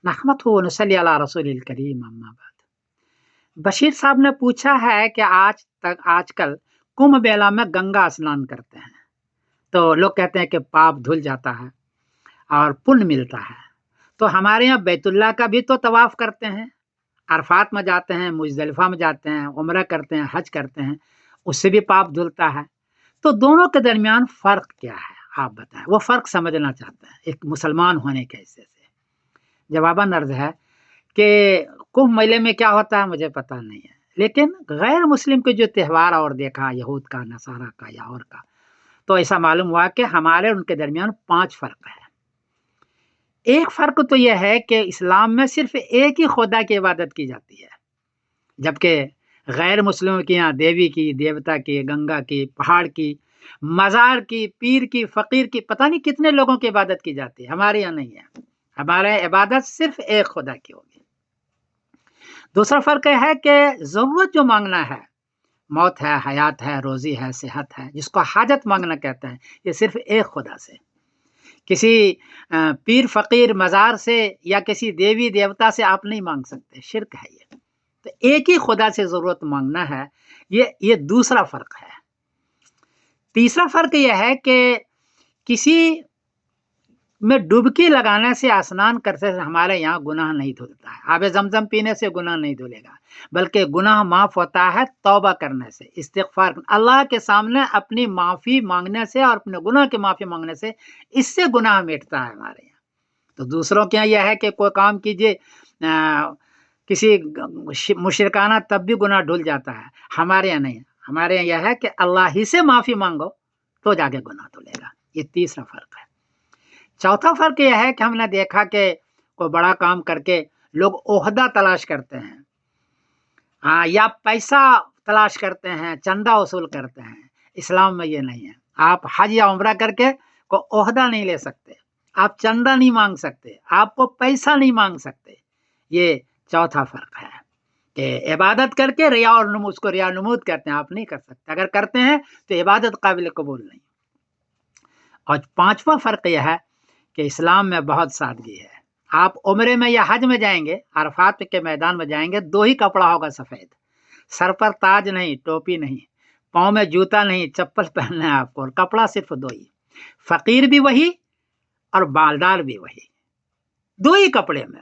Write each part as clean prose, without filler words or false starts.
नहमदहु व नसल्ली अला रसूलिल करीम अम्मा बाद। बशीर साहब ने पूछा है कि आजकल कुंभ मेला में गंगा स्नान करते हैं तो लोग कहते हैं कि पाप धुल जाता है और पुण्य मिलता है। तो हमारे यहाँ बैतुल्लाह का भी तो तवाफ करते हैं, अरफात में जाते हैं, मुजदलिफा में जाते हैं, उम्रा करते हैं, हज करते हैं, उससे भी पाप धुलता है। तो दोनों के दरमियान फ़र्क क्या है आप बताएं, वो फ़र्क समझना चाहते हैं एक मुसलमान होने के हिस्से से। जवाबन अर्ज है कि कुंभ मेले में क्या होता है मुझे पता नहीं है, लेकिन गैर मुस्लिम के जो त्यौहार और देखा यहूद का, नसारा का या और का, तो ऐसा मालूम हुआ कि हमारे उनके दरमियान 5 फ़र्क है। एक फ़र्क तो यह है कि इस्लाम में सिर्फ एक ही खुदा की इबादत की जाती है, जबकि गैर मुस्लिमों के यहाँ देवी की, देवता की, गंगा की, पहाड़ की, मज़ार की, पीर की, फ़कीर की, पता नहीं कितने लोगों की इबादत की जाती है। हमारे यहाँ नहीं है, हमारे यहाँ इबादत सिर्फ एक खुदा की होगी। दूसरा फ़र्क यह है कि ज़रूरत जो मांगना है, मौत है, हयात है, रोज़ी है, सेहत है, जिसको हाजत मांगना कहते हैं, ये सिर्फ एक खुदा से, किसी पीर फ़कीर मज़ार से या किसी देवी देवता से आप नहीं मांग सकते, शिर्क है ये। तो एक ही खुदा से ज़रूरत मांगना है, ये दूसरा फ़र्क है। तीसरा फ़र्क यह है कि किसी में डुबकी लगाने से, स्नान करने से हमारे यहाँ गुनाह नहीं धुलता है। आबे ज़मज़म पीने से गुनाह नहीं धुलेगा, बल्कि गुनाह माफ़ होता है तौबा करने से, इस्तिग़फ़ार, अल्लाह के सामने अपनी माफ़ी मांगने से और अपने गुनाह की माफ़ी मांगने से, इससे गुनाह मिटता है हमारे यहाँ। तो दूसरों के यहाँ यह है कि कोई काम कीजिए किसी मुशरिकाना तब भी गुनाह धुल जाता है, हमारे यहाँ नहीं। हमारे यहाँ यह है कि अल्लाह ही से माफ़ी मांगो तो जाके गुनाह धुलेगा। ये तीसरा फ़र्क है। चौथा फ़र्क यह है कि हमने देखा कि कोई बड़ा काम करके लोग ओहदा तलाश करते हैं, या पैसा तलाश करते हैं, चंदा वसूल करते हैं। इस्लाम में ये नहीं है। आप हज या उम्रा करके कोई ओहदा नहीं ले सकते, आप चंदा नहीं मांग सकते, आपको पैसा नहीं मांग सकते। ये चौथा फ़र्क है कि इबादत करके रिया और नुमूद, उसको रिया नुमूद कहते हैं, आप नहीं कर सकते। अगर करते हैं तो इबादत काबिल कबूल नहीं। और पांचवा फ़र्क यह है कि इस्लाम में बहुत सादगी है। आप उम्रे में या हज में जाएंगे, अरफात के मैदान में जाएंगे, 2 ही कपड़ा होगा सफ़ेद, सर पर ताज नहीं, टोपी नहीं, पाँव में जूता नहीं, चप्पल पहनना है आपको, और कपड़ा सिर्फ 2 ही। फ़कीर भी वही और मालदार भी वही, 2 ही कपड़े में।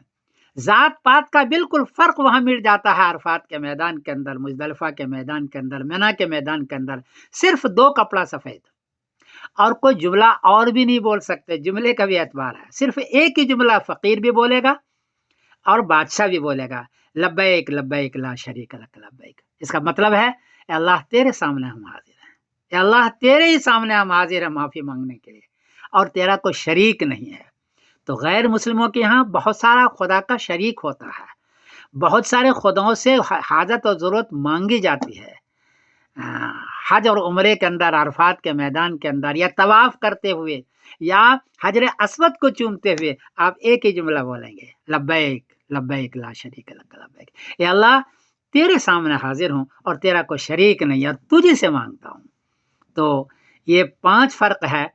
जात पात का बिल्कुल फ़र्क वहाँ मिट जाता है। अरफात के मैदान के अंदर, मुज़दलिफ़ा के मैदान के अंदर, मिना के मैदान के अंदर सिर्फ 2 कपड़ा सफ़ेद, और कोई जुमला और भी नहीं बोल सकते, जुमले का भी एतबार है। सिर्फ एक ही जुमला फ़कीर भी बोलेगा और बादशाह भी बोलेगा, लब्बैक लब्बैक ला शरीक लक लब्बैक। इसका मतलब है अल्लाह तेरे सामने हम हाजिर हैं, अल्लाह तेरे ही सामने हम हाजिर हैं माफ़ी मांगने के लिए, और तेरा कोई शरीक नहीं है। तो गैर मुस्लिमों के यहाँ बहुत सारा खुदा का शरीक होता है, बहुत सारे खुदाओं से हाजत और ज़रूरत मांगी जाती है। हज और उम्रे के अंदर, अरफात के मैदान के अंदर, या तवाफ करते हुए, या हजर अस्वद को चूमते हुए आप एक ही जुमला बोलेंगे, लब्बैक लब्बैक ला शरीक लक लब्बैक। या अल्लाह तेरे सामने हाजिर हूँ और तेरा कोई शरीक नहीं है, तुझे से मांगता हूँ। तो ये 5 फ़र्क है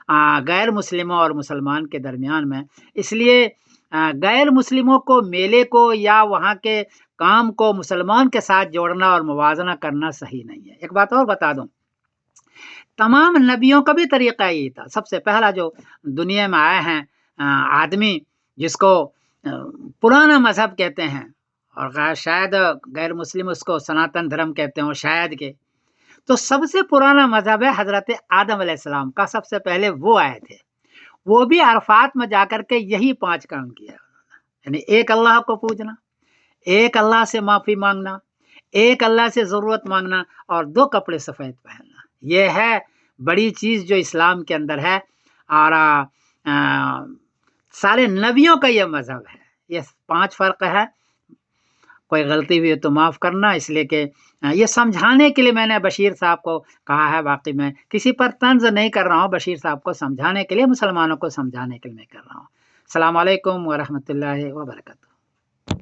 गैर मुस्लिमों और मुसलमान के दरमियान में। इसलिए गैर मुस्लिमों को, मेले को या वहाँ के काम को मुसलमान के साथ जोड़ना और मुवाज़ना करना सही नहीं है। एक बात और बता दूं, तमाम नबियों का भी तरीक़ा यही था। सबसे पहला जो दुनिया में आए हैं आदमी, जिसको पुराना मज़हब कहते हैं, और शायद गैर मुस्लिम उसको सनातन धर्म कहते हैं, और शायद के, तो सबसे पुराना मज़हब है हज़रत आदम अलैहिस्सलाम का। सबसे पहले वो आए थे, वो भी अरफात में जाकर के यही 5 काम किया, यानी एक अल्लाह को पूजना, एक अल्लाह से माफ़ी मांगना, एक अल्लाह से ज़रूरत मांगना, और 2 कपड़े सफ़ेद पहनना। ये है बड़ी चीज़ जो इस्लाम के अंदर है, और सारे नबियों का ये मज़हब है। ये 5 फ़र्क है। कोई गलती हुई तो माफ़ करना, इसलिए कि ये समझाने के लिए मैंने बशीर साहब को कहा है। वाकई में किसी पर तंज़ नहीं कर रहा हूँ, बशीर साहब को समझाने के लिए, मुसलमानों को समझाने के लिए मैं कर रहा हूँ। अस्सलामु अलैकुम व रहमतुल्लाहि व बरकातहू।